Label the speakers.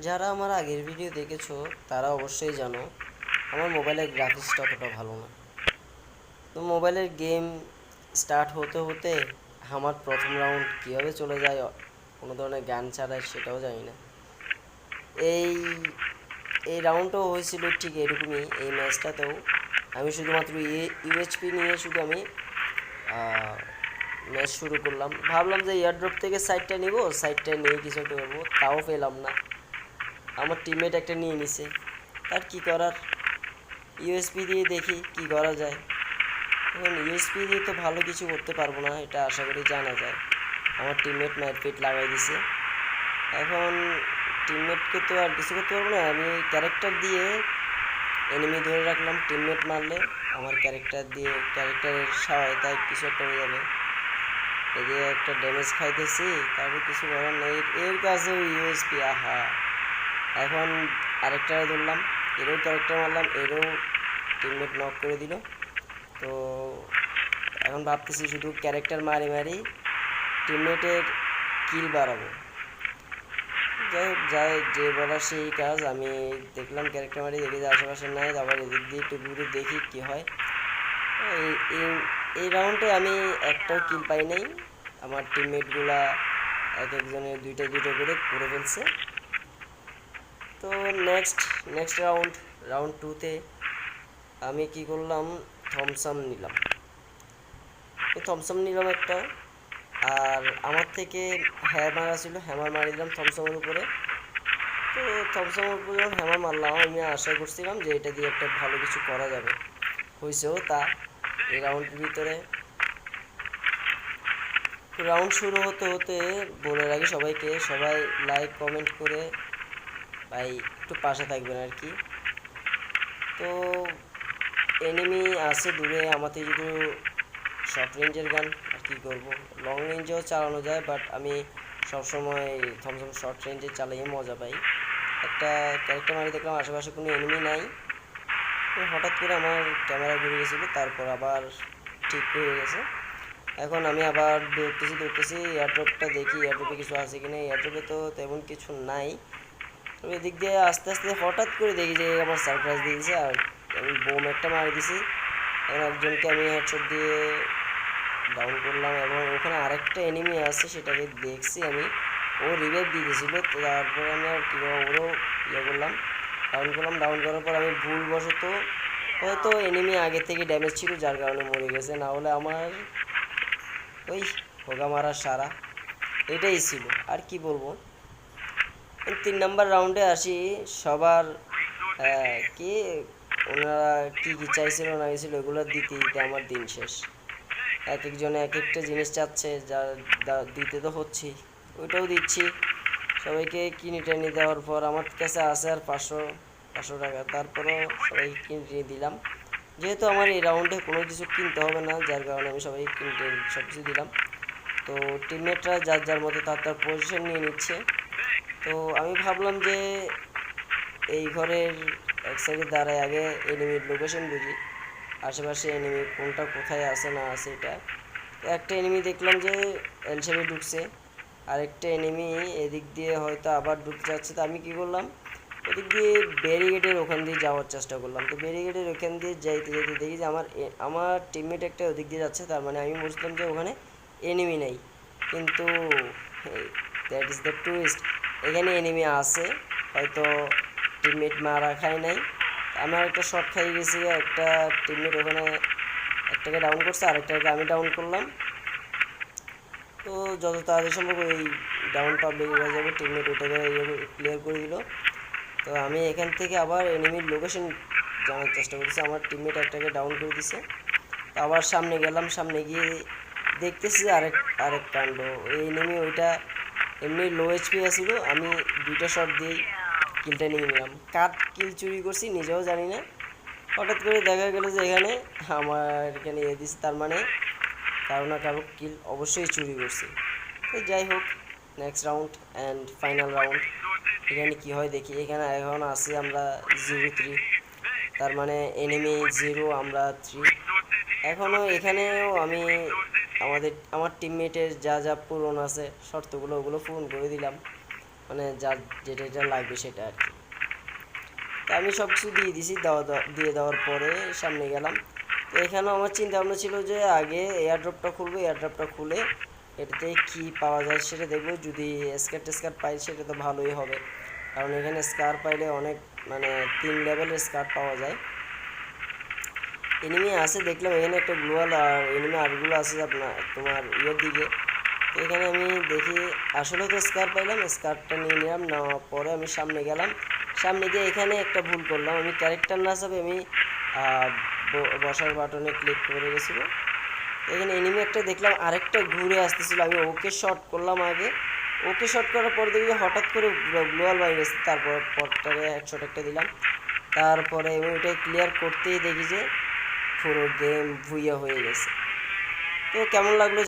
Speaker 1: যারা আমার আগের ভিডিও দেখেছো তারা অবশ্যই জানো আমার মোবাইলের গ্রাফিক্সটা অতটা ভালো না। তো মোবাইলের গেম স্টার্ট হতে হতে আমার প্রথম রাউন্ড কীভাবে চলে যায় কোনো ধরনের গান ছাড়া সেটাও জানি না। এই এই রাউন্ডটাও হয়েছিল ঠিক এরকমই। এই ম্যাচটাতেও আমি শুধুমাত্র ইউএইচপি নিয়ে শুধু আমি ম্যাচ শুরু করলাম। ভাবলাম যে এয়ারড্রপ থেকে সাইডটা নিব, সাইডটা নিয়ে কিছু একটা করবো, তাও পেলাম না। আমার টিমমেট একটা নিয়ে নিছে, তার কি করার, ইউএসপি দিয়ে দেখি কি করা যায়। এখন ইউএসপি দিয়ে তো ভালো কিছু করতে পারবো না, এটা আশা করি জানা যায়। আমার টিমমেট মারপিট লাগাই দিছে। এখন টিমমেটকে তো আর কিছু করতে পারবো না, আমি ক্যারেক্টার দিয়ে এনিমি ধরে রাখলাম। টিমমেট মারলে আমার ক্যারেক্টার দিয়ে ক্যারেক্টারের সহায়তায় কিছু একটা হয়ে যাবে। এদিকে একটা ড্যামেজ খাইতেছি, তারপর কিছু করার নেই। এর কাছেও ইউএসপি, আহা। এখন আরেকটা ধরলাম, এরও ক্যারেক্টার মারলাম, এরও টিমমেট নক করে দিল। তো এখন ভাবতেছি শুধু ক্যারেক্টার মারি মারি টিমমেটের কিল বাড়াবো। যাই হোক, যাই যে বলার সেই কাজ। আমি দেখলাম ক্যারেক্টার মারি, দেখি যে আশেপাশে নাই, আবার এদিক দিয়ে একটু ঘুরে দেখি কী হয়। এই এই এই রাউন্ডে আমি একটাও কিল পাই নাই। আমার টিমমেটগুলা এক একজনের দুইটা দুইটা করে করে ফেলছে। তো নেক্সট রাউন্ড টুতে আমি কি করলাম, থমসাম নিলাম। থমসাম নিলাম একটা, আর আমার থেকে হ্যামার ছিল, হ্যামার মারি দিলাম থমসামের উপরে। তো থমসামের উপরে যখন হ্যামার মারলাম, আমি আশা করছিলাম যে এটা দিয়ে একটা ভালো কিছু করা যাবে। হয়েছেও তা। এই রাউন্ডের ভিতরে রাউন্ড শুরু হতে হতে বলে রাখি সবাইকে, সবাই লাইক কমেন্ট করে ভাই একটু পাশে থাকবেন আর কি। তো এনিমি আছে দূরে, আমাদের শুধু শর্ট রেঞ্জের গান, আর কি করবো, লং রেঞ্জেও চালানো যায়, বাট আমি সবসময় থমথম শর্ট রেঞ্জে চালিয়ে মজা পাই। একটা ক্যারেক্টার মারি দেখলাম আশেপাশে কোনো এনিমি নাই, হঠাৎ করে আমার ক্যামেরা ঘুরে গেছিলো, তারপর আবার ঠিক হয়ে গেছে। এখন আমি আবার দৌড়তেছি এয়ারড্রপটা দেখি, এয়ারড্রপে কিছু আছে কিনা। এয়ারড্রপে তো তেমন কিছু নাই, তবে এদিক দিয়ে আস্তে আস্তে হঠাৎ করে দেখি যে আমার সারপ্রাইজ দিয়েছে, আর আমি বোম একটা মারি দিছি। এখন একজনকে আমি হেডশট দিয়ে ডাউন করলাম, এবং ওখানে আরেকটা এনিমি আছে সেটাকে দেখছি আমি, ও রিভাইভ দিয়ে দিয়েছিল। তো তারপরে আমি আর কীভাবে ওরও ইয়ে করলাম, ডাউন করার পর আমি ভুলবশত, হয়তো এনিমি আগে থেকে ড্যামেজ ছিল যার কারণে মরে গেছে, না হলে আমার ওই হোগা মারার সারা এটাই ছিল। আর কি বলবো। 3 নম্বর রাউন্ডে আসি। সবার কি ওনারা কি কি চাইছিল না চাইছিল এগুলো দিতে দিতে আমার দিন শেষ। এক একজনে এক একটা জিনিস চাচ্ছে, যা দিতে তো হচ্ছেই, ওইটাও দিচ্ছি সবাইকে। কিনে টেনে দেওয়ার পর আমার কাছে আছে আর 500 টাকা, তারপরেও সবাইকে কিনে দিলাম। যেহেতু আমার এই রাউন্ডে কোনো কিছু কিনতে হবে না, যার কারণে আমি সবাইকে কিনতে সব কিছু দিলাম। তো টিমমেটরা যার যার মতো তার পজিশন নিয়ে নিচ্ছে। তো আমি ভাবলাম যে এই ঘরের এক সাইডে দাঁড়ায় আগে এনিমির লোকেশন বুঝি, আশেপাশে এনিমি কোনটা কোথায় আছে না আছে এটা। তো একটা এনিমি দেখলাম যে এল শেপে ঢুকছে, আরেকটা এনিমি এদিক দিয়ে হয়তো আবার ঢুকতে যাচ্ছে। তো আমি কী করলাম, ওদিক দিয়ে ব্যারিকেডের ওখান দিয়ে যাওয়ার চেষ্টা করলাম। তো ব্যারিকেডের ওখান দিয়ে যাইতে যাইতে দেখি যে আমার টিমমেট একটা ওদিক দিয়ে যাচ্ছে, তার মানে আমি বুঝলাম যে ওখানে এনিমি নেই। কিন্তু দ্যাট ইজ দ্য টুইস্ট, এখানে এনিমি আছে, হয়তো টিমমেট মারা খায় নাই। আমার একটা শট খাই গেছি, একটা টিমমেট ওখানে একটাকে ডাউন করছে, আরেকটাকে আমি ডাউন করলাম। তো যত তাড়াতাড়ি সম্ভব ওই ডাউন পাবলিক হয়ে যাবে, টিমমেট ওইটাকে ক্লিয়ার করে দিল। তো আমি এখান থেকে আবার এনিমির লোকেশন জানার চেষ্টা করছি, আমার টিমমেট একটাকে ডাউন করে দিছে। তো আবার সামনে গেলাম, সামনে গিয়ে দেখতেছি আরেক আরেক কাণ্ড। ওই এনিমি ওইটা এমনি লো এইচপি আছিল, আমি 2টা শট দিয়েই কিলটা নিয়ে নিলাম। কার কিল চুরি করছি নিজেও জানি না, হঠাৎ করে দেখা গেল যে এখানে আমার এখানে দিচ্ছে, তার মানে কারো না কারো কিল অবশ্যই চুরি করছি। তো যাই হোক, next round and final round. এখানে কি হয় দেখি। এখানে এখন আছি আমরা 0-3, তার মানে এনিমি 0 আমরা 3। এখনও এখানেও আমি আমার টিমমেটের যা যা পূরণ আছে শর্তগুলো ওগুলো পূরণ করে দিলাম। মানে যার যেটা যেটা লাগবে সেটা আর কি। তো আমি সব কিছু দিয়ে দিছি, দিয়ে দেওয়ার পরে সামনে গেলাম। তো এখানেও আমার চিন্তা ভাবনা ছিল যে আগে এয়ারড্রপটা খুলবো, এয়ারড্রপটা খুলে এটাতে কি পাওয়া যায় সেটা দেখবো। যদি স্কার টেস্কার পাই সেটা তো ভালোই হবে, কারণ এখানে স্কার পাইলে অনেক মানে 3 লেভেলের স্কার পাওয়া যায়। এনিমি আছে দেখলাম এখানে একটা গ্লোয়াল, আর এনিমি আরগুলো আছে আপনার তোমার ইয়ের দিকে। তো এখানে আমি দেখি আসলে তো স্কার পাইলাম, স্কারটা নিয়ে নিলাম, নেওয়ার পরে আমি সামনে গেলাম। সামনে গিয়ে এখানে একটা ভুল করলাম, আমি ক্যারেক্টার না হিসাবে আমি বসার বাটনে ক্লিক করে গেছিলো। এখানে এনিমি একটা দেখলাম আরেকটা ঘুরে আসতেছিল, আমি ওকে শট করলাম আগে। ওকে শট করার পর দেখি হঠাৎ করে গ্লোয়াল বাইরে গেছে, তারপর পরটারে হেডশট একটা দিলাম। তারপরে আমি ওইটা ক্লিয়ার করতেই দেখি যে পুরো গেম ভুইয়া হয়ে গেছে। তো কেমন লাগলো